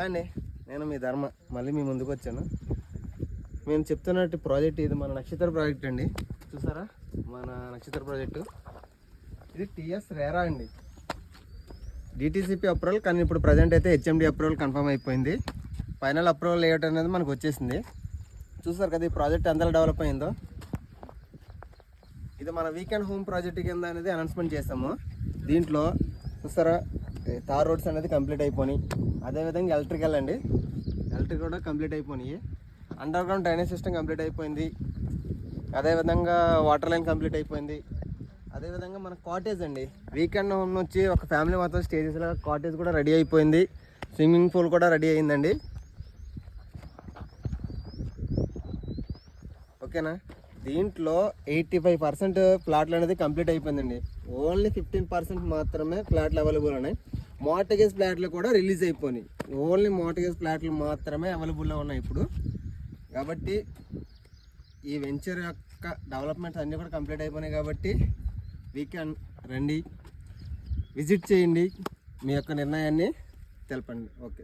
అండి, నేను మీ ధర్మ మళ్ళీ మీ ముందుకు వచ్చాను. మేము చెప్తున్నట్టు ప్రాజెక్ట్ ఇది మన నక్షత్ర ప్రాజెక్ట్ అండి. చూసారా మన నక్షత్ర ప్రాజెక్టు. ఇది టీఎస్ రేరా అండి. డిటీసీపీ అప్రూవల్, కానీ ఇప్పుడు ప్రజెంట్ అయితే హెచ్ఎండి అప్రూవల్ కన్ఫర్మ్ అయిపోయింది. ఫైనల్ అప్రూవల్ లేఅవుట్ అనేది మనకు వచ్చేసింది. చూసారు కదా ఈ ప్రాజెక్ట్ ఎంత డెవలప్ అయిందో. ఇది మన వీకెండ్ హోమ్ ప్రాజెక్ట్ కింద అనేది అనౌన్స్మెంట్ చేస్తాము. దీంట్లో చూస్తారా తార్ రోడ్స్ అనేది కంప్లీట్ అయిపోయినాయి. అదేవిధంగా ఎలక్ట్రికల్ అండి, ఎలక్ట్రిక్ కూడా కంప్లీట్ అయిపోయినాయి. Under ground drainage system complete అయిపోయింది. అదేవిధంగా వాటర్ లైన్ కంప్లీట్ అయిపోయింది. అదేవిధంగా మన కాటేజ్ అండి, వీకెండ్ హోమ్ నుంచి ఒక ఫ్యామిలీ మొత్తం స్టే చేసేలా కాటేజ్ కూడా రెడీ అయిపోయింది. స్విమ్మింగ్ పూల్ కూడా రెడీ అయిందండి. ఓకేనా. దీంట్లో 85% ఫ్లాట్లు అనేది కంప్లీట్ అయిపోయిందండి. ఓన్లీ 15% మాత్రమే ఫ్లాట్లు అవైలబుల్ ఉన్నాయి. మార్టగేజ్ ఫ్లాట్లు కూడా రిలీజ్ అయిపోయినాయి. ఓన్లీ మార్టగేజ్ ఫ్లాట్లు మాత్రమే అవైలబుల్లో ఉన్నాయి ఇప్పుడు. కాబట్టి ఈ వెంచర్ యొక్క డెవలప్మెంట్స్ అన్నీ కూడా కంప్లీట్ అయిపోయినాయి. కాబట్టి వీకెండ్ రండి, విజిట్ చేయండి, మీ యొక్క నిర్ణయాన్ని తెలపండి. ఓకే.